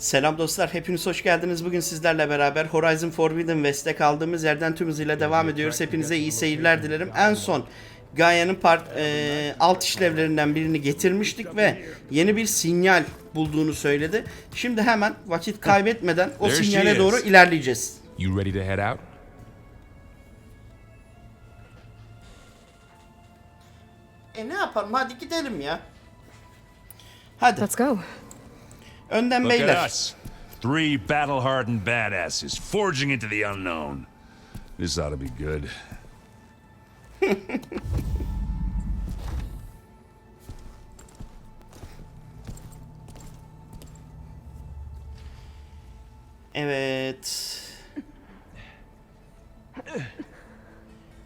Selam dostlar, hepiniz hoş geldiniz. Bugün sizlerle beraber Horizon Forbidden West'te kaldığımız yerden tüm hızıyla devam ediyoruz. Hepinize iyi seyirler dilerim. En son Gaia'nın alt işlevlerinden birini getirmiştik ve yeni bir sinyal bulduğunu söyledi. Şimdi hemen vakit kaybetmeden o sinyale doğru ilerleyeceğiz. You ready to head out? Ne yapalım? Hadi gidelim ya. Hadi. Let's go. Önden Look beyler. at us. Three battle-hardened badasses forging into the unknown. This ought to be good. Evet.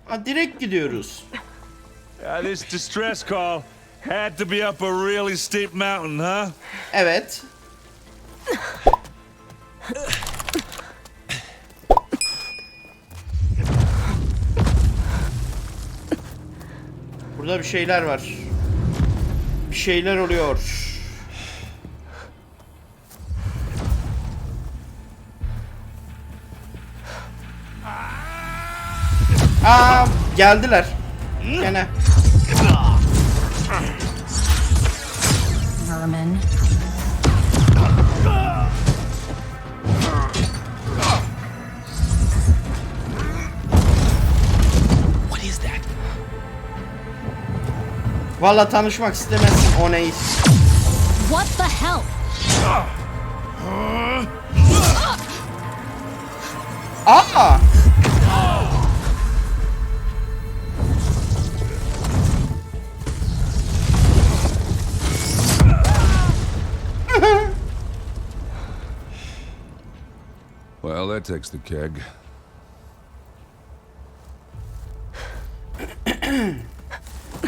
Ha, direkt gidiyoruz. This distress call had to be up a really steep mountain, huh? Evet. Burada bir şeyler var. Bir şeyler oluyor. Aa, geldiler. Gene. Vermin. What is that? Valla tanışmak istemezsin o neyi. What the hell? Aa! Well, that takes the keg.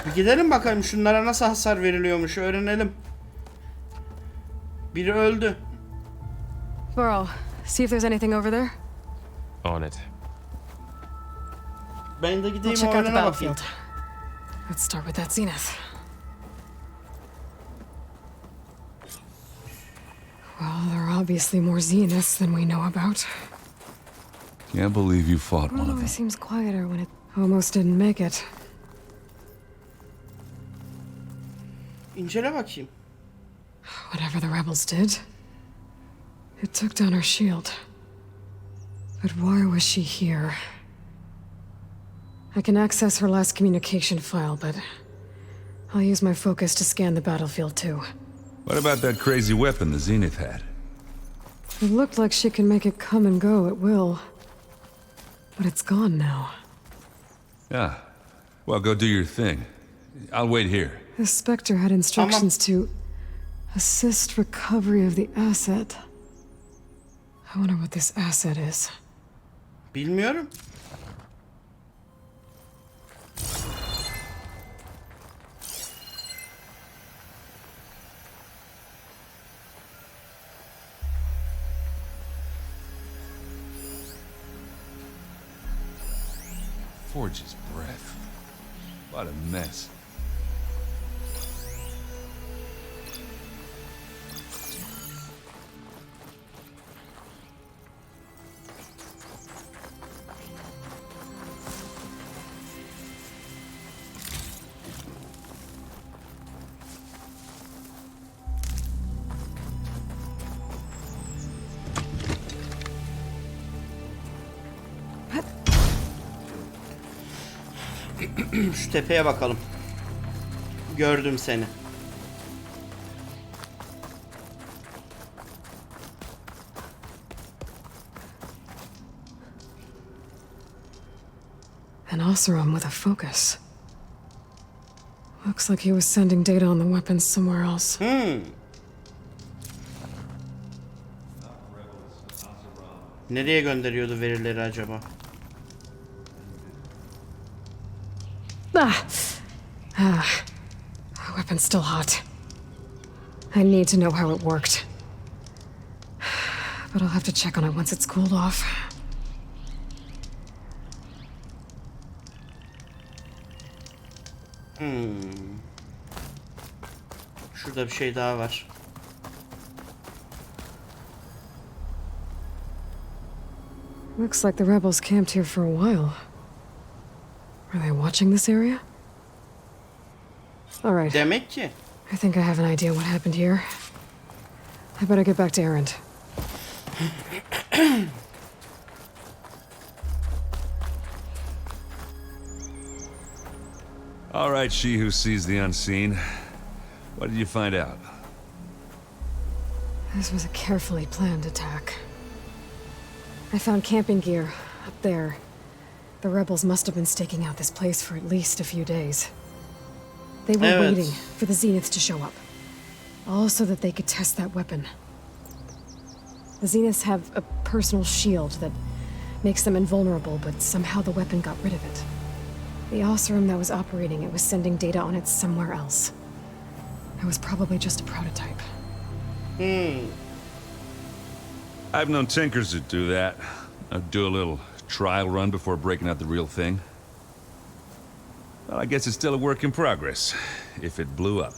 Bir gidelim bakalım şunlara nasıl hasar veriliyormuş öğrenelim. Biri öldü. Burrow, see if there's anything over there. On it. Ben de We'll gideyim check out the oyununa bakayım. battlefield. Let's start with that zenith. Well, there are obviously more zeniths than we know about. Can't believe you fought It one of them. always seems quieter when it almost didn't make it. İncele bakayım. Whatever the rebels did, it took down her shield. But why was she here? I can access her last communication file, but I'll use my focus to scan the battlefield too. What about that crazy weapon the Zenith had? It looked like she can make it come and go at will. But it's gone now. Yeah. Well, go do your thing. I'll wait here. The Spectre had instructions to assist recovery of the asset. I wonder what this asset is. Bilmiyorum. Forge's breath. What a mess. Şu tepeye bakalım. Gördüm seni. An Oseram with a focus. Looks like he was sending data on the weapons somewhere else. Nereye gönderiyordu verileri acaba? Weapon's still hot. I need to know how it worked. But I'll have to check on it once it's cooled off. Şurada bir şey daha var. Looks like the rebels camped here for a while. Are they watching this area? All right. Demek ki. I think I have an idea what happened here. I better get back to Erend. All right, she who sees the unseen. What did you find out? This was a carefully planned attack. I found camping gear up there. The rebels must have been staking out this place for at least a few days. They were waiting for the Zeniths to show up. All so that they could test that weapon. The Zeniths have a personal shield that makes them invulnerable, but somehow the weapon got rid of it. The Oseram that was operating it was sending data on it somewhere else. It was probably just a prototype. I've known tinkers that do that. I'd do a little trial run before breaking out the real thing. Well, I guess it's still a work in progress, if it blew up.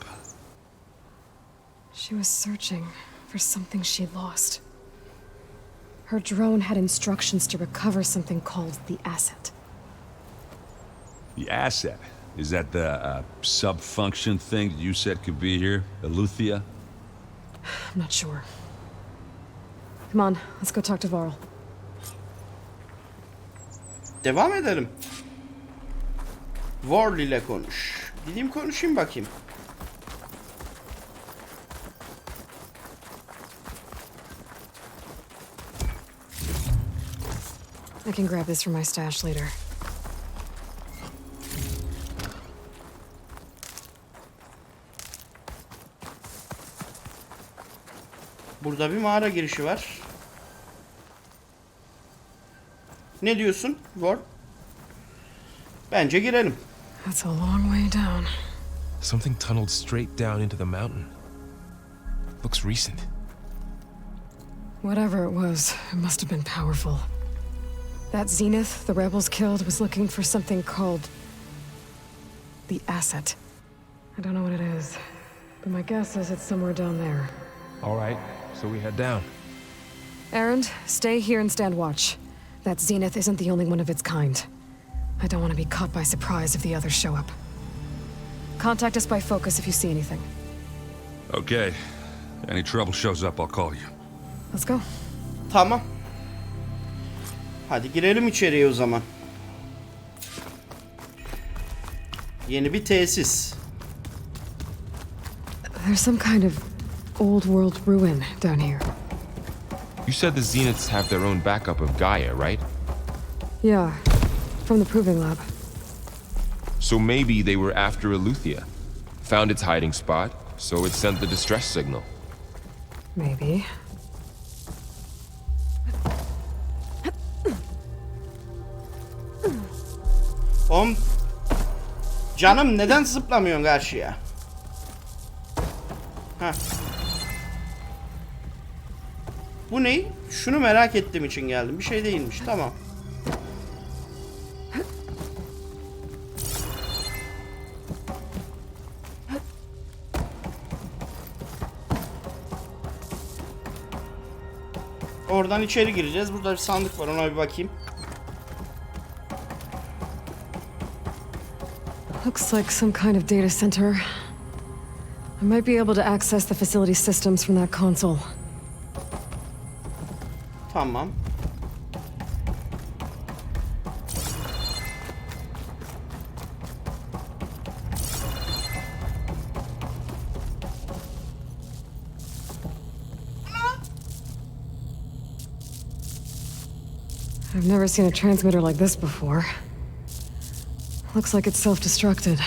She was searching for something she'd lost. Her drone had instructions to recover something called the asset. The asset? Is that the sub-function thing that you said could be here? Eleuthia? I'm not sure. Come on, let's go talk to Varl. Devam edelim. Varl ile konuş. Gideyim konuşayım bakayım. I can grab this from my stash later. Burada bir mağara girişi var. Ne diyorsun, Varl? Bence girelim. That's a long way down. Something tunneled straight down into the mountain. Looks recent. Whatever it was, it must have been powerful. That Zenith the rebels killed was looking for something called the asset. I don't know what it is, but my guess is it's somewhere down there. All right, so we head down. Erend, stay here and stand watch. That Zenith isn't the only one of its kind. I don't want to be caught by surprise if the others show up. Contact us by focus if you see anything. Okay. Any trouble shows up, I'll call you. Let's go. Tamam. Hadi girelim içeriye o zaman. Yeni bir tesis. There's some kind of old world ruin down here. You said the Zeniths have their own backup of Gaia, right? Yeah, from the proving lab. So maybe they were after Eleuthia. Found its hiding spot, so it sent the distress signal. Maybe. Oğlum. Canım neden zıplamıyorsun karşıya? Heh. Bu ne? Şunu merak ettiğim için geldim. Bir şey değilmiş. Tamam. Oradan içeri gireceğiz. Burada bir sandık var. Ona bir bakayım. Looks like some kind of data center. I might be able to access the facility systems from that console. Tamam. I've never seen a transmitter like this before. Looks like it's self-destructed.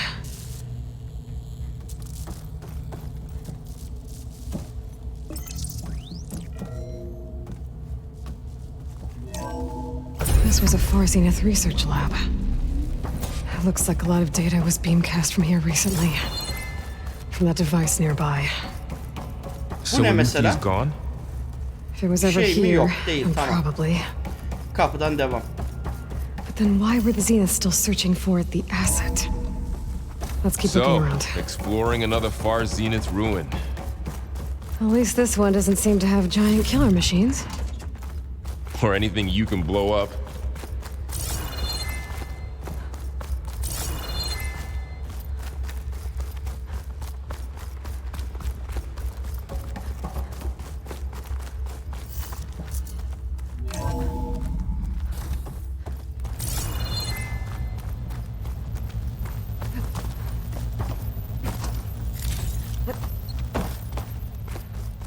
This was a Far Zenith research lab. It looks like a lot of data was beamcast from here recently. From that device nearby. So ne Eleuthia's mesela? gone? If it was ever Şey mi? here, Yok, değil, then tamam. probably. Kapıdan devam. But then why were the Zeniths still searching for the asset? Let's keep So, looking around. exploring another Far Zenith ruin. At least this one doesn't seem to have giant killer machines. Or anything you can blow up.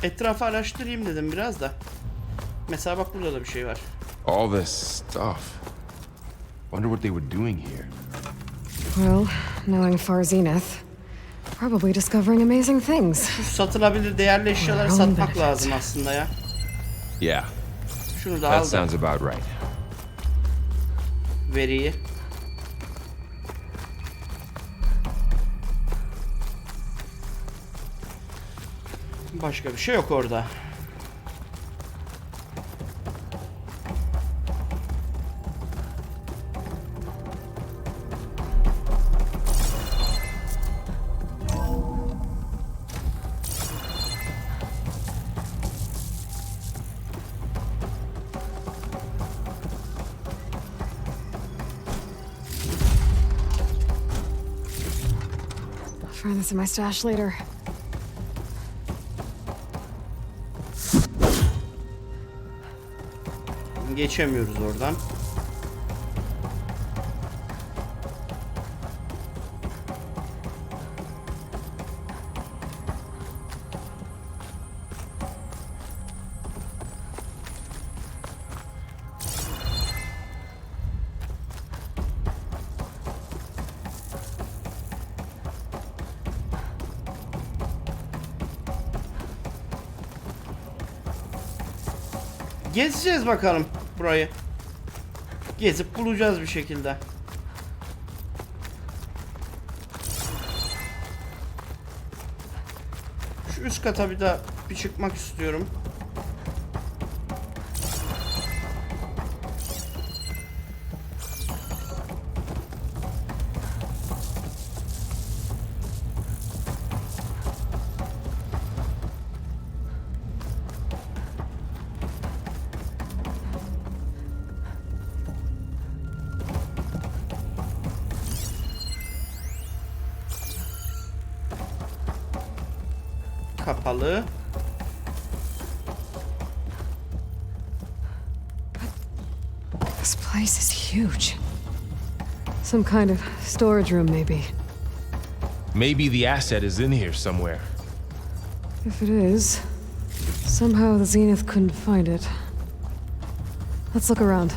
Etrafı araştırayım dedim biraz da. Mesela bak burada da bir şey var. All this stuff. Wonder what they were doing here. Well, knowing Far Zenith, probably discovering amazing things. Şu satılabilir değerli eşyaları satmak lazım aslında ya. Yeah, Şunu da that aldım. sounds about right. Veriyi. Başka bir şey yok orada. I'll find this in my stash later. Geçemiyoruz oradan. Gezeceğiz bakalım burayı. Gezip bulacağız bir şekilde. Şu üst kata bir çıkmak istiyorum. Kapalı. This place is huge. Some kind of storage room, maybe. Maybe the asset is in here somewhere. If it is, somehow the Zenith couldn't find it. Let's look around.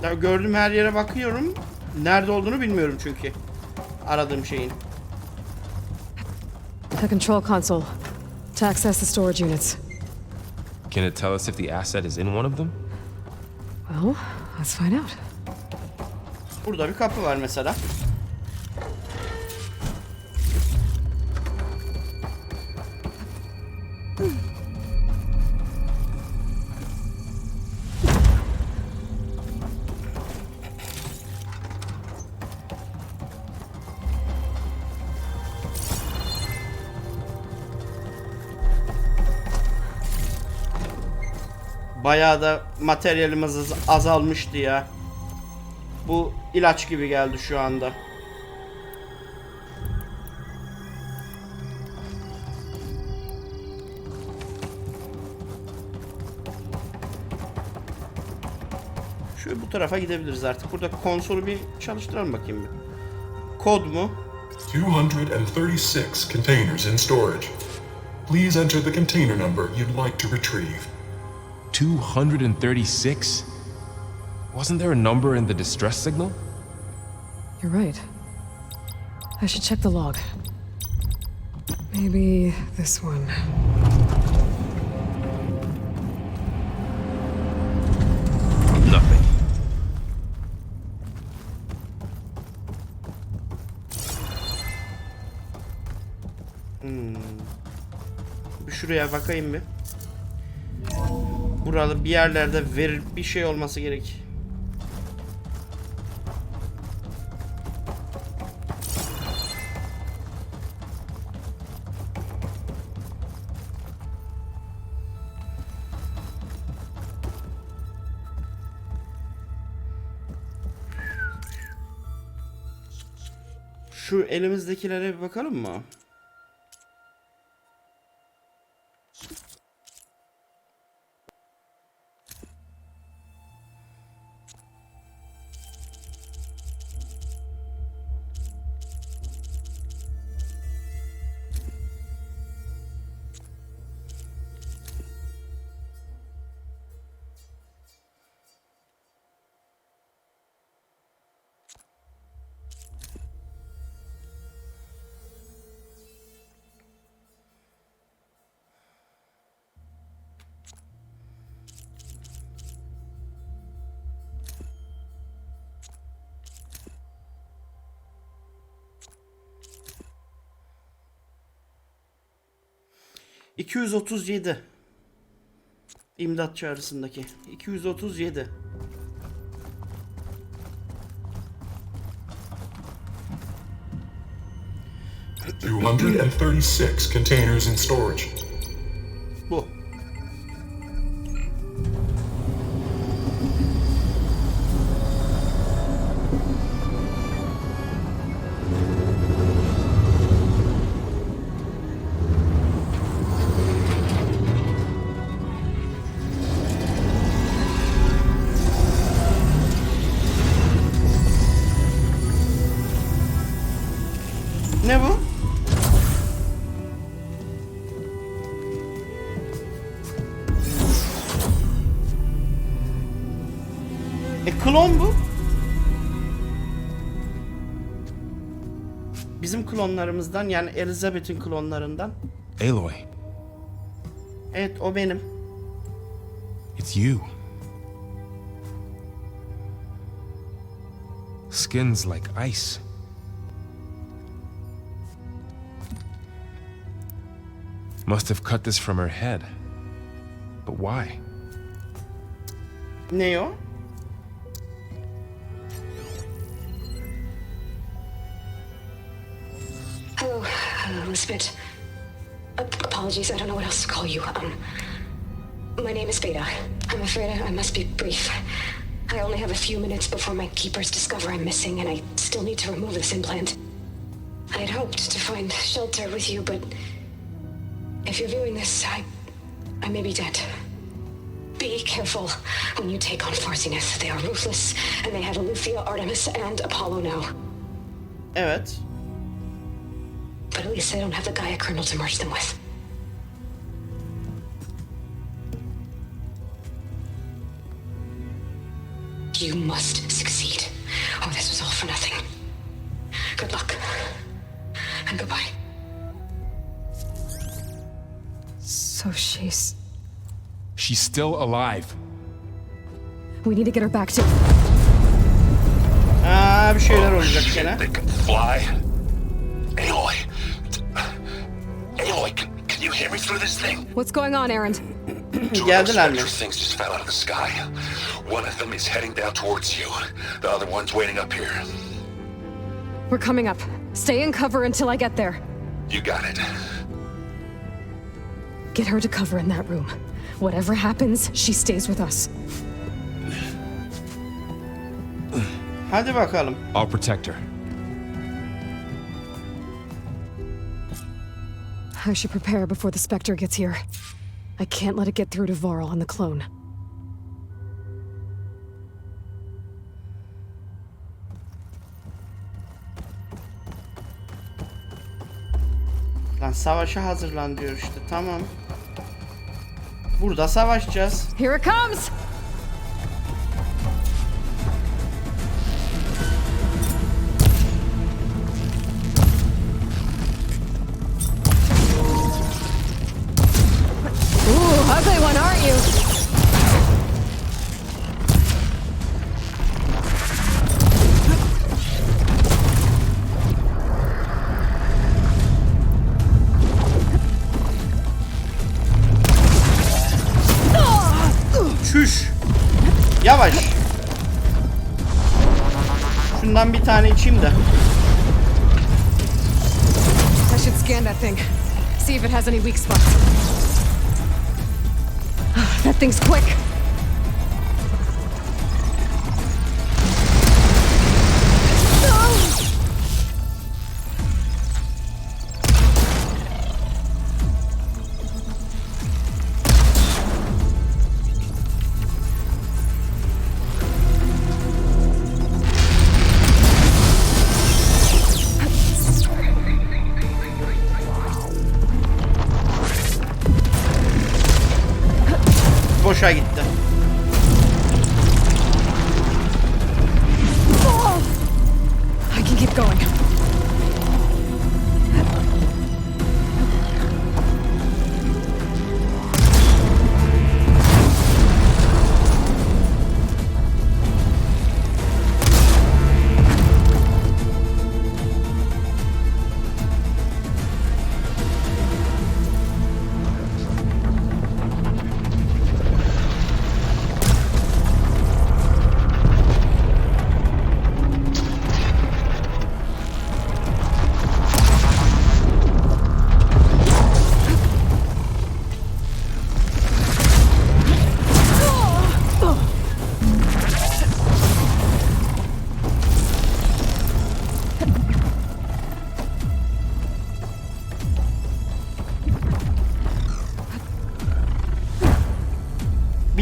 Ya gördüğüm her yere bakıyorum. Nerede olduğunu bilmiyorum çünkü. Aradığım şeyin. The control console. To access the storage units. Can it tell us if the asset is in one of them? Well, let's find out. Burada bir kapı var mesela. Bayağı da materyalimiz azalmıştı ya. Bu ilaç gibi geldi şu anda. Şöyle bu tarafa gidebiliriz artık. Burada konsolu bir çalıştıralım bakayım bir. Kod mu? 236 containers in storage. Please enter the container number you'd like to retrieve. 236? Wasn't there a number in the distress signal? You're right. I should check the log. Maybe this one. Nothing. Bir şuraya bakayım bir. Burada bir yerlerde bir şey olması gerek. Şu elimizdekilere bir bakalım mı? ...237... İmdat çağrısındaki... ...237... 236 containers in storage. Bu. Ne bu? Klon bu. Bizim klonlarımızdan, yani Elizabeth'in klonlarından. Aloy, Evet, o benim. it's you. Skin's like ice. Must have cut this from her head. But why? Ne o? Hello, Elizabeth. Apologies, I don't know what else to call you. My name is Beta. I'm afraid I must be brief. I only have a few minutes before my keepers discover I'm missing, and I still need to remove this implant. I had hoped to find shelter with you, but if you're viewing this, I may be dead. Be careful when you take on Farsiness. They are ruthless, and they have Eleuthia, Artemis, and Apollo now. Evet. But at least I don't have the Gaia kernel to merge them with. You must succeed, or this was all for nothing. Good luck, and goodbye. So she's... She's still alive. We need to get her back to... Bir şeyler olacak gene. They can fly. Aloy. Aloy, can you hear me through this thing? What's going on, Aaron? Two of those Geldiler mi? spectral things just fell out of the sky. One of them is heading down towards you. The other one's waiting up here. We're coming up. Stay in cover until I get there. You got it. Get her to cover in that room. Whatever happens, she stays with us. Hadi bakalım. I'll protect her. I should prepare before the Spectre gets here. I can't let it get through to Varl and the clone. Lan savaşa hazırlan diyor işte. Tamam. Burada savaşacağız. Here it comes! Ooh, ugly one, aren't you? Çüş. Yavaş. Şundan bir tane içeyim de. I should scan that thing. See if it has any weak spots. That thing's quick.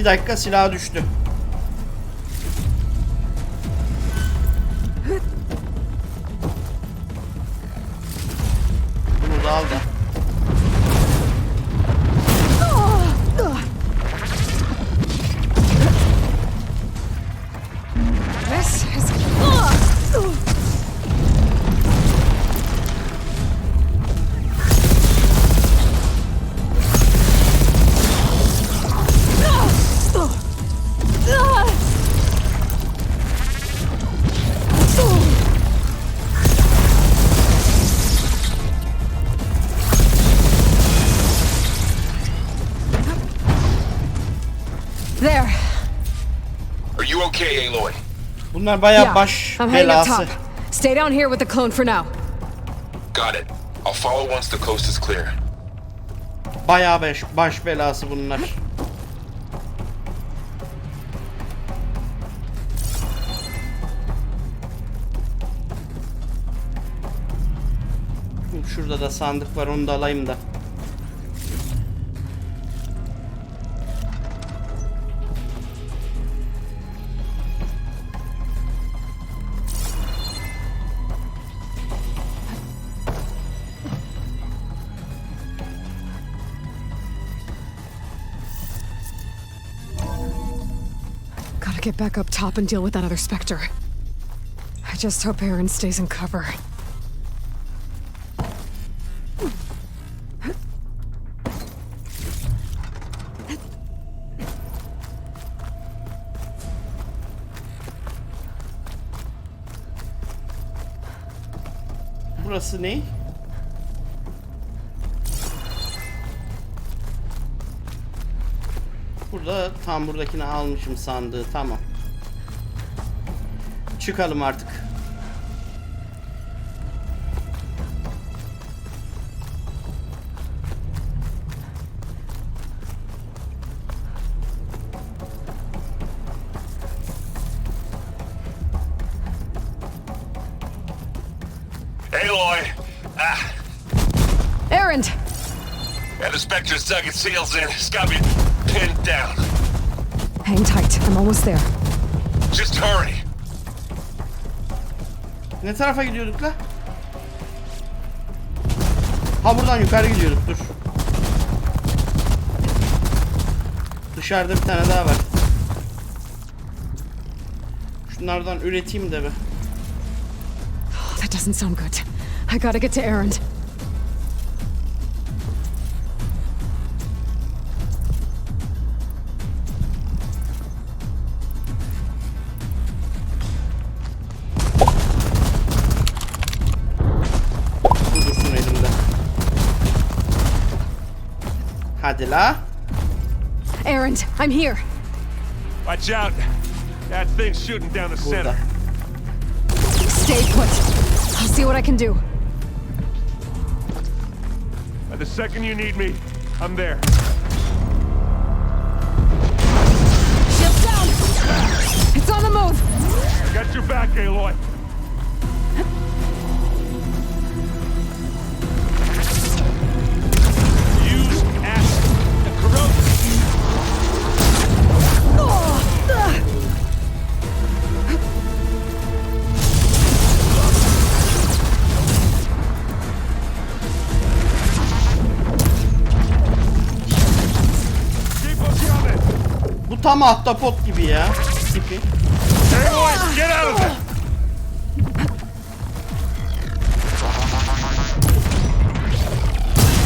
dakika silah düştü. Bunu da al da. This is... There. Are you okay, Aloy? Bunlar bayağı Yeah, baş I'm heading up belası. top. Stay down here with the clone for now. Got it. I'll follow once the coast is clear. Bayağı baş belası bunlar. Şurada da sandık var, onu da alayım da. Gotta get back up top and deal with that other Spectre. I just hope Aaron stays in cover. Burası ne? Burada tam buradakini almışım sandığı. Tamam. Çıkalım artık. Aloy! Aaron! Yeah, the Spectre's dug its heels in. It's got me pinned down. Hang tight. I'm almost there. Just hurry. Ne tarafa gidiyorduk la? Ha, buradan yukarı gidiyorduk, dur. Dışarıda bir tane daha var. Şunlardan üreteyim de be. That doesn't sound good. I gotta get to Aaron. Bu dursun elimde. Hadi la. Aaron, I'm here. Watch out. That thing's shooting down the Burada. center. Stay put. I'll see what I can do. The second you need me, I'm there. Shields down! It's on the move! I got your back, Aloy. Use acid. The corrosive. Keep us coming. Bu tam ahtapot gibi ya. Tipi. Aloy, get out of there.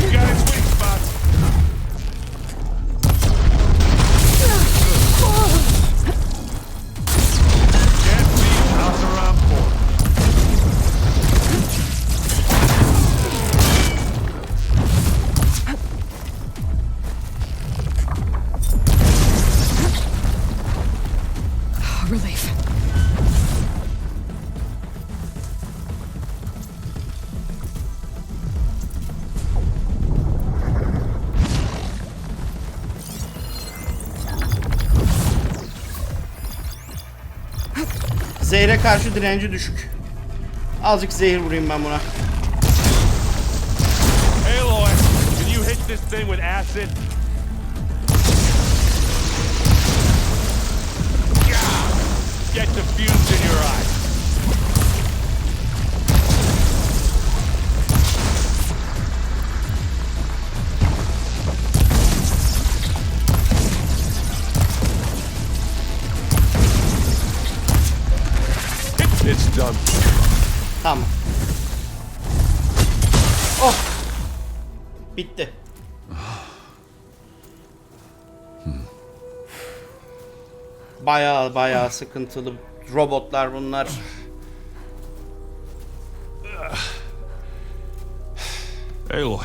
You got his weak spot. Can't see out around four. Relief. Zehre karşı direnci düşük. Azıcık zehir vurayım ben buna. Aloy, can you hit this thing with acid? Get the fumes in your eye. It's done. Tamam. Oh. Bitti. Bayağı sıkıntılı robotlar bunlar. Aloy,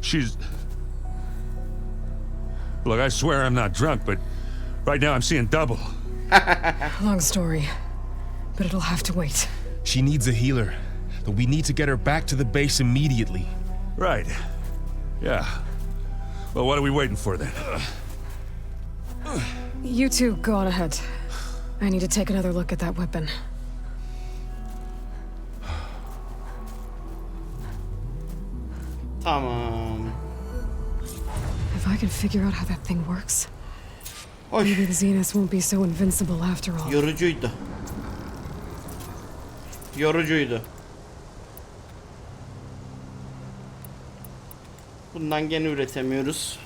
she's... Look, I swear I'm not drunk, but right now I'm seeing double. Long story, but it'll have to wait. She needs a healer, but we need to get her back to the base immediately. Right. Yeah. Well, what are we waiting for then? You two go on ahead. I need to take another look at that weapon. Tamam. If I can figure out how that thing works, Oy. maybe the Zeniths won't be so invincible after all. Yorucuydu. Yorucuydu. Bundan gene üretemiyoruz.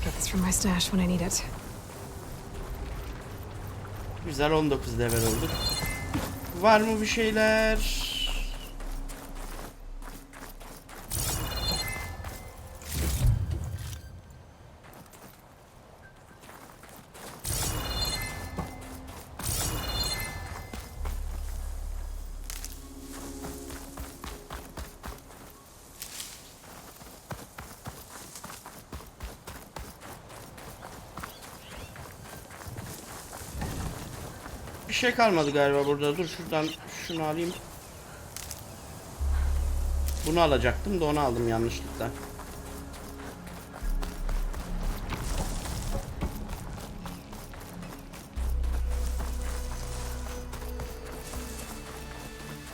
Get this from my stash when I need it. Güzel, 19 level olduk. Var mı bir şeyler? Bir şey kalmadı galiba burada. Dur şuradan şunu alayım. Bunu alacaktım da onu aldım yanlışlıkla.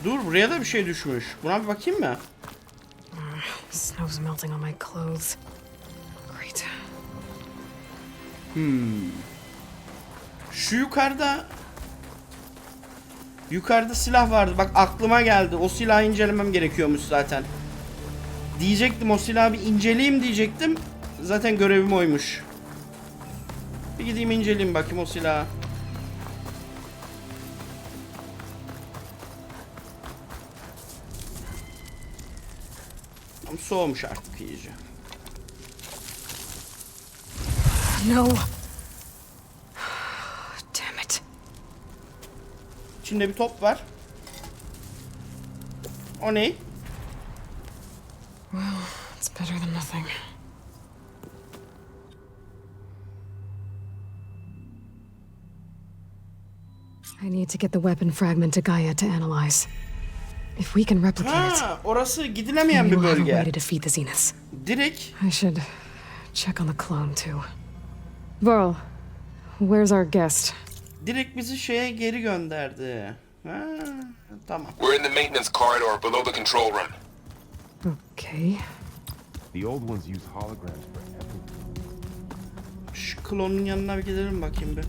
Dur, buraya da bir şey düşmüş. Buna bir bakayım mı? Snow's melting on my clothes. Great. Şu yukarıda silah vardı. Bak aklıma geldi. O silahı incelemem gerekiyormuş zaten. Diyecektim, o silahı bir inceleyeyim diyecektim. Zaten görevim oymuş. Bir gideyim inceleyeyim bakayım o silahı. Ama soğumuş artık iyice. No. Damn it. İçinde bir top var. O ne? Well, it's better than nothing. I need to get the weapon fragment to Gaia to analyze. If we can replicate it, Ha, orası gidilemeyen maybe bir we'll have a way bölge. to defeat the Zeniths. Direkt I should check on the clone too. Varl, where's our guest? direkt bizi şeye geri gönderdi. Ha, tamam. We're in the maintenance corridor below the control room. Okay. The old ones use holograms for everything. Şu klonun yanına bir gidelim bakayım bir.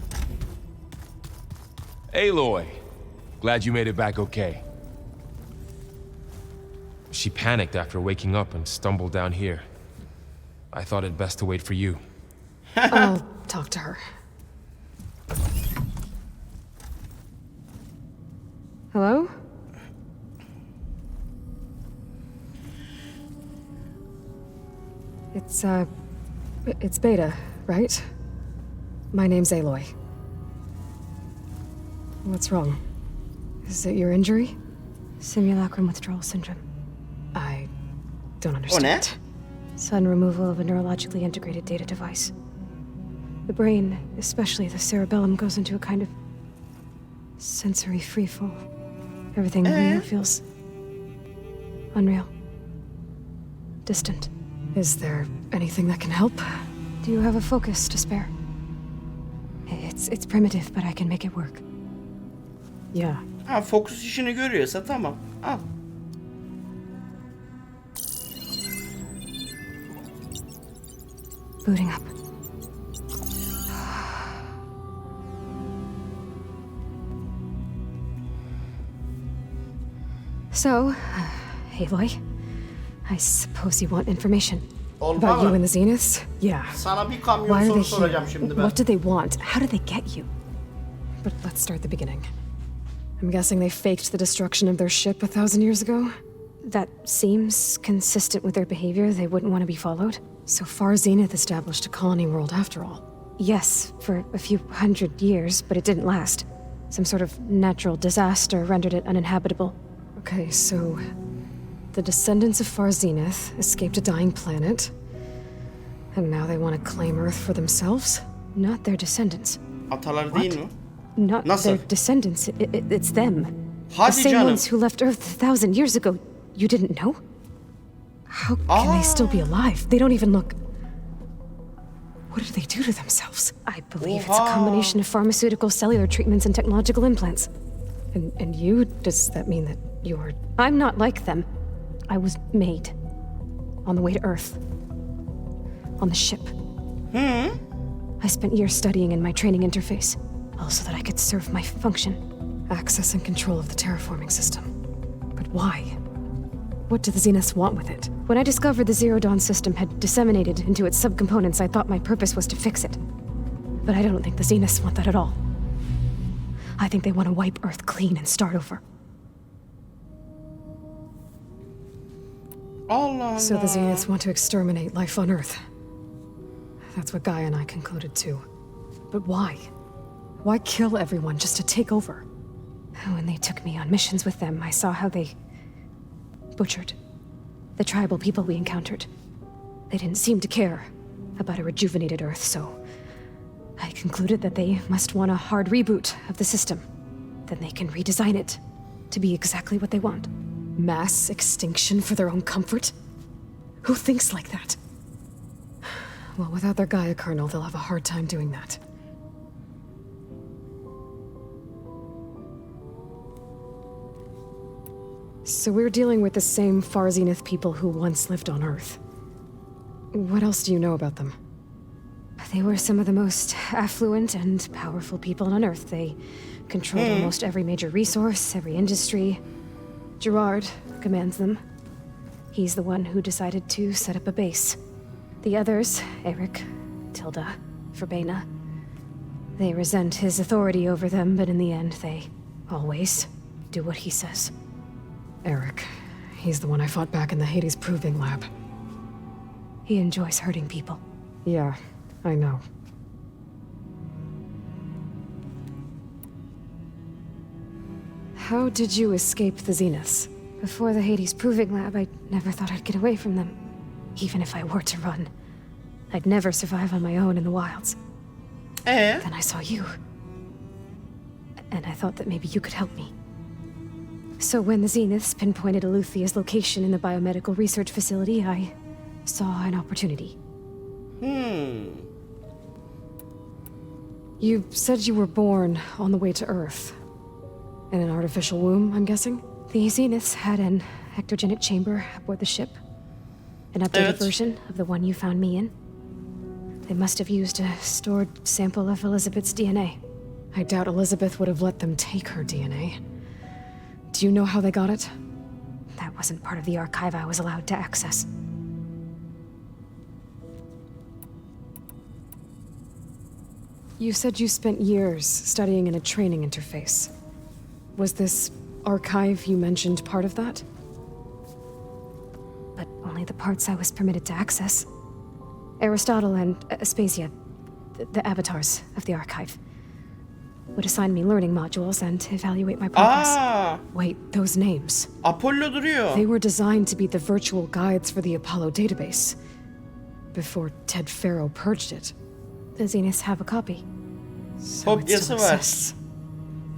Aloy! Glad you made it back okay. She panicked after waking up and stumbled down here. I thought it best to wait for you. I'll talk to her. Hello? It's Beta, right? My name's Aloy. What's wrong? Is it your injury? Simulacrum withdrawal syndrome. I don't O understand. ne? Sudden removal of a neurologically integrated data device. The brain, especially the cerebellum, goes into a kind of sensory freefall. Everything real feels unreal. Distant. Is there anything that can help? Do you have a focus to spare? It's primitive, but I can make it work. Yeah. Ha, fokus işini görüyorsa tamam. Al. Booting up. So, Aloy, I suppose you want information about you Olmalı. and the Zeniths? Yeah. Sana bir Why kamyon are soru they soracağım here? şimdi ben. What do they want? How did they get you? But let's start at the beginning. I'm guessing they faked the destruction of their ship 1,000 years ago? That seems consistent with their behavior. They wouldn't want to be followed. So far, Zenith established a colony world after all. Yes, for a few hundred years, but it didn't last. Some sort of natural disaster rendered it uninhabitable. Okay, so the descendants of Far Zenith escaped a dying planet, and now they want to claim Earth for themselves? Not their descendants. Ataları değil mi? Not Nasıl? their descendants. It's them. The Hadi same canım. ones who left Earth 1,000 years ago. You didn't know? How can they still be alive? They don't even look... What did they do to themselves? I believe it's a combination of pharmaceutical, cellular treatments, and technological implants. And you? Does that mean that you're... I'm not like them. I was made. On the way to Earth. On the ship. I spent years studying in my training interface. All so that I could serve my function. Access and control of the terraforming system. But why? What do the Zeniths want with it? When I discovered the Zero Dawn system had disseminated into its subcomponents, I thought my purpose was to fix it. But I don't think the Zeniths want that at all. I think they want to wipe Earth clean and start over. Allah Allah. So the Zeniths want to exterminate life on Earth. That's what Gaia and I concluded too. But why? Why kill everyone just to take over? When they took me on missions with them, I saw how they butchered the tribal people we encountered. They didn't seem to care about a rejuvenated Earth, so I concluded that they must want a hard reboot of the system. Then they can redesign it to be exactly what they want. Mass extinction for their own comfort? Who thinks like that? Well, without their Gaia kernel, they'll have a hard time doing that. So we're dealing with the same Far Zenith people who once lived on Earth. What else do you know about them? They were some of the most affluent and powerful people on Earth. They controlled almost every major resource, every industry. Gerard commands them. He's the one who decided to set up a base. The others, Eric, Tilda, Verbena, they resent his authority over them, but in the end, they always do what he says. Eric. He's the one I fought back in the Hades Proving Lab. He enjoys hurting people. Yeah, I know. How did you escape the Zeniths? Before the Hades Proving Lab, I never thought I'd get away from them. Even if I were to run, I'd never survive on my own in the wilds. Then I saw you. And I thought that maybe you could help me. So when the Zeniths pinpointed Eluthia's location in the biomedical research facility, I saw an opportunity. You said you were born on the way to Earth. In an artificial womb, I'm guessing? The Zeniths had an ectogenic chamber aboard the ship. An updated version of the one you found me in. They must have used a stored sample of Elizabeth's DNA. I doubt Elizabeth would have let them take her DNA. Do you know how they got it? That wasn't part of the archive I was allowed to access. You said you spent years studying in a training interface. Was this archive you mentioned part of that? But only the parts I was permitted to access. Aristotle and Aspasia, the avatars of the archive, would assign me learning modules and evaluate my progress. Wait, those names. Apollo duruyor. They were designed to be the virtual guides for the Apollo database. Before Ted Faro purged it. The Zeniths have a copy. So it Kopyası still var. exists.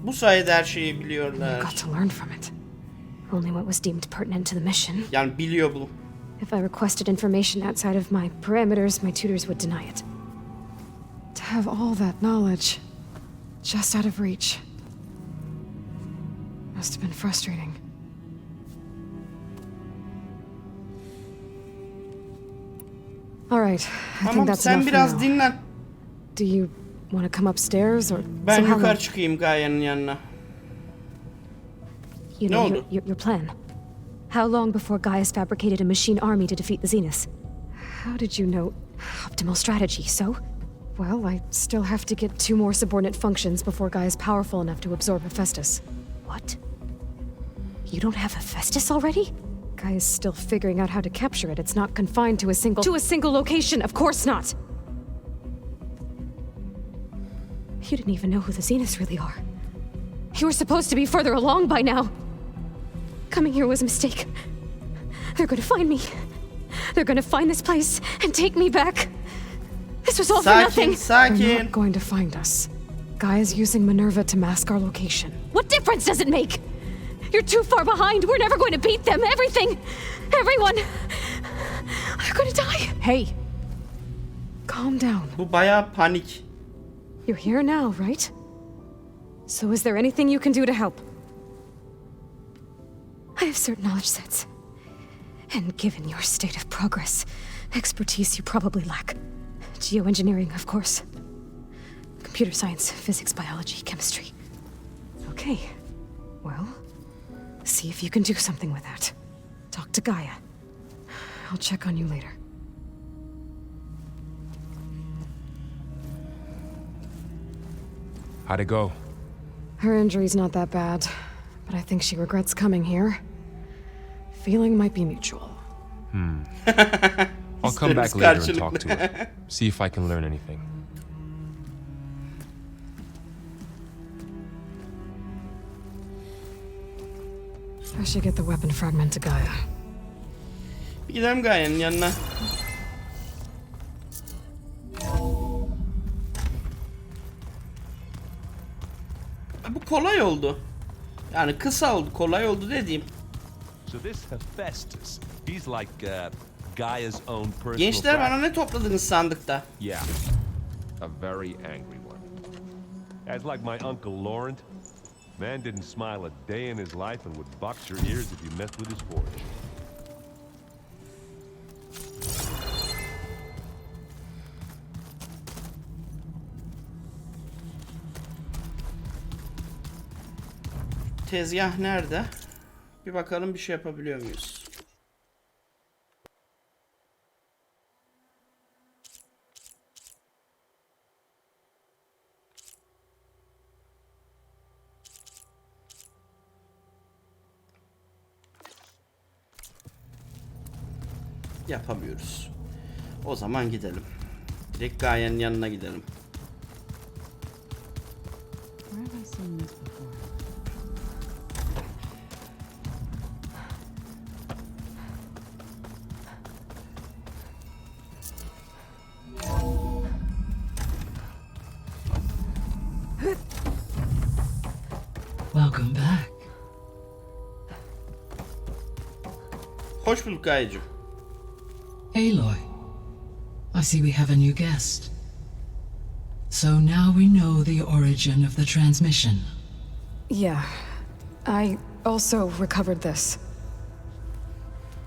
Bu sayede her şeyi biliyorlar. Got to learn from it. Only what was deemed pertinent to the mission. Yani biliyor bu. If I requested information outside of my parameters, my tutors would deny it. To have all that knowledge just out of reach must have been frustrating. All right, I think Tamam that's sen enough for biraz now. dinlen. Do you want to come upstairs or? Ben So how yukarı long- çıkayım Gaia'nın yanına. You No, know, your plan. How long before Gaius fabricated a machine army to defeat the Zeniths? How did you know? Optimal strategy, so? Well, I still have to get 2 more subordinate functions before Guy is powerful enough to absorb Hephaestus. What? You don't have Hephaestus already? Guy is still figuring out how to capture it. It's not confined to a single location. Of course not. You didn't even know who the Zeniths really are. You were supposed to be further along by now. Coming here was a mistake. They're going to find me. They're going to find this place and take me back. This was all for nothing. Sakin, They're sakin. not going to find us. Guy is using Minerva to mask our location. What difference does it make? You're too far behind. We're never going to beat them. Everything. Everyone. They're going to die. Hey. Calm down. Bu bayağı panik. You're here now, right? So is there anything you can do to help? I have certain knowledge sets. And given your state of progress, expertise you probably lack. Geoengineering, of course. Computer science, physics, biology, chemistry. Okay. Well, see if you can do something with that. Talk to Gaia. I'll check on you later. How'd it go? Her injury's not that bad, but I think she regrets coming here. Feeling might be mutual. I'll come back later and talk to her. See if I can learn anything. I should get the weapon fragment to Gaia. Bir gidelim Gaia'nın yanına. Bu kolay oldu. Yani kısa oldu, kolay oldu dediğim. So this Hephaestus, he's like Gaia's own personal. Gençler bana ne topladınız sandıkta? Yeah, a very angry one. As like my Uncle Laurent, man didn't smile a day in his life and would box your ears if you messed with his forge. Tezgah nerede? Bir bakalım bir şey yapabiliyor muyuz? Yapamıyoruz. O zaman gidelim. Direkt Gaia'nın yanına gidelim. Welcome back. Hoş bulduk Gaia'cığım. Aloy, I see we have a new guest. So now we know the origin of the transmission. Yeah. I also recovered this.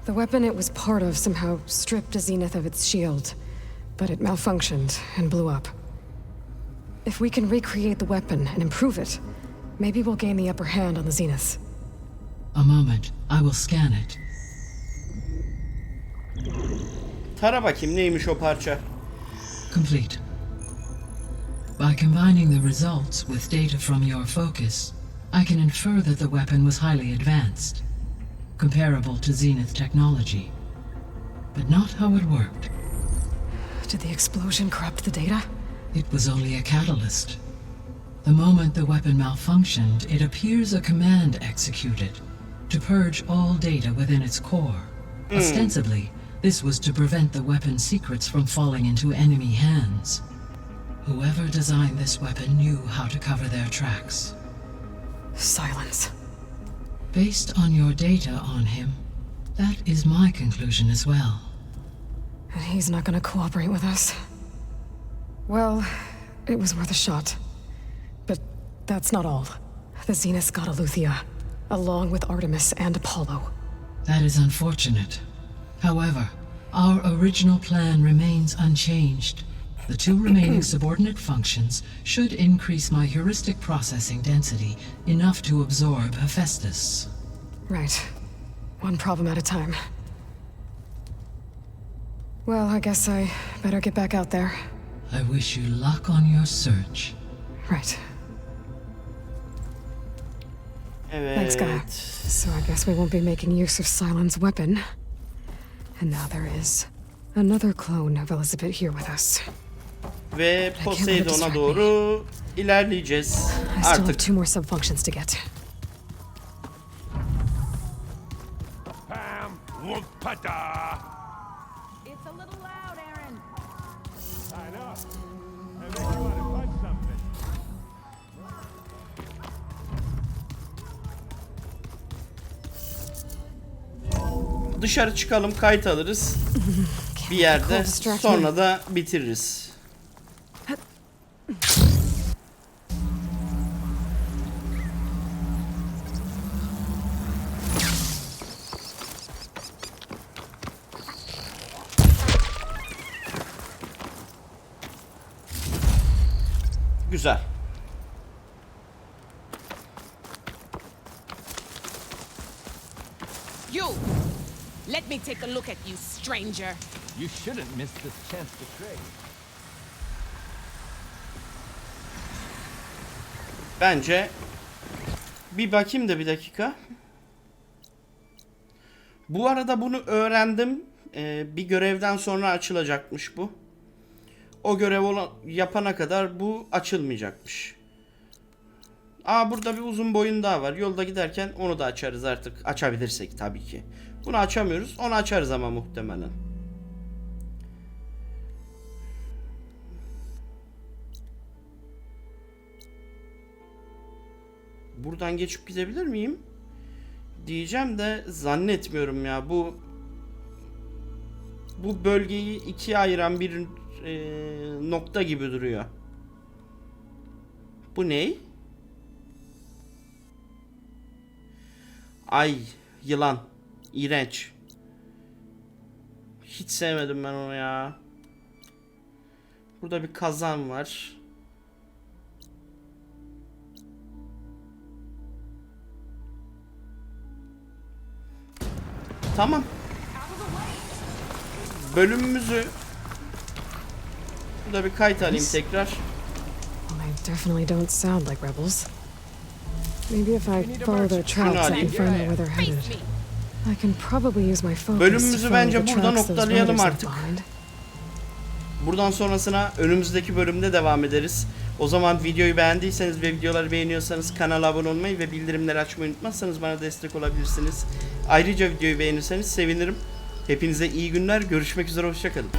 The weapon it was part of somehow stripped a Zenith of its shield, but it malfunctioned and blew up. If we can recreate the weapon and improve it, maybe we'll gain the upper hand on the Zeniths. A moment, I will scan it. Tara bakayım neymiş o parça. Complete. By combining the results with data from your focus, I can infer that the weapon was highly advanced, comparable to Zenith technology. But not how it worked. Did the explosion corrupt the data? It was only a catalyst. The moment the weapon malfunctioned, it appears a command executed to purge all data within its core. Ostensibly, this was to prevent the weapon's secrets from falling into enemy hands. Whoever designed this weapon knew how to cover their tracks. Silence. Based on your data on him, that is my conclusion as well. And he's not gonna cooperate with us. Well, it was worth a shot. But that's not all. The Zeniths got Eleuthia, along with Artemis and Apollo. That is unfortunate. However, Our original plan remains unchanged. The two remaining subordinate functions should increase my heuristic processing density enough to absorb Hephaestus. Right. One problem at a time. Well, I guess I better get back out there. I wish you luck on your search. Right. Thanks, Gaia. Evet. So I guess we won't be making use of Cylon's weapon. And now there is another clone of Elizabeth here with us. Ve Poseidon'a doğru ilerleyeceğiz. I still have Artık 2 more subfunctions to get. It's a little loud, Aaron. I know. I bet you want to punch something. dışarı çıkalım, kayıt alırız bir yerde, sonra da bitiririz. Güzel. You! Let me take a look at you, stranger. You shouldn't miss this chance to trade. Bence bir bakayım da bir dakika. Bu arada bunu öğrendim. Bir görevden sonra açılacakmış bu. O görev yapana kadar bu açılmayacakmış. Aa, burada bir uzun boyun daha var. Yolda giderken onu da açarız artık. Açabilirsek tabii ki. Bunu açamıyoruz. Onu açarız ama muhtemelen. Buradan geçip gidebilir miyim? Diyeceğim de zannetmiyorum ya. Bu bölgeyi ikiye ayıran bir nokta gibi duruyor. Bu ne? Ay, yılan. İğrenç. Hiç sevmedim ben onu ya. Burada bir kazan var. Tamam. Bölümümüzü burada bir kayıt alayım tekrar. I definitely don't sound like rebels. Maybe if I follow their tracks, I can find out where they're headed. I can probably use my focus to Bölümümüzü follow bence the burada tracks those noktalayalım riders left artık. behind. Buradan sonrasına önümüzdeki bölümde devam ederiz. O zaman videoyu beğendiyseniz ve videoları beğeniyorsanız kanala abone olmayı ve bildirimleri açmayı unutmazsanız bana destek olabilirsiniz. Ayrıca videoyu beğenirseniz sevinirim. Hepinize iyi günler. Görüşmek üzere. Hoşça kalın.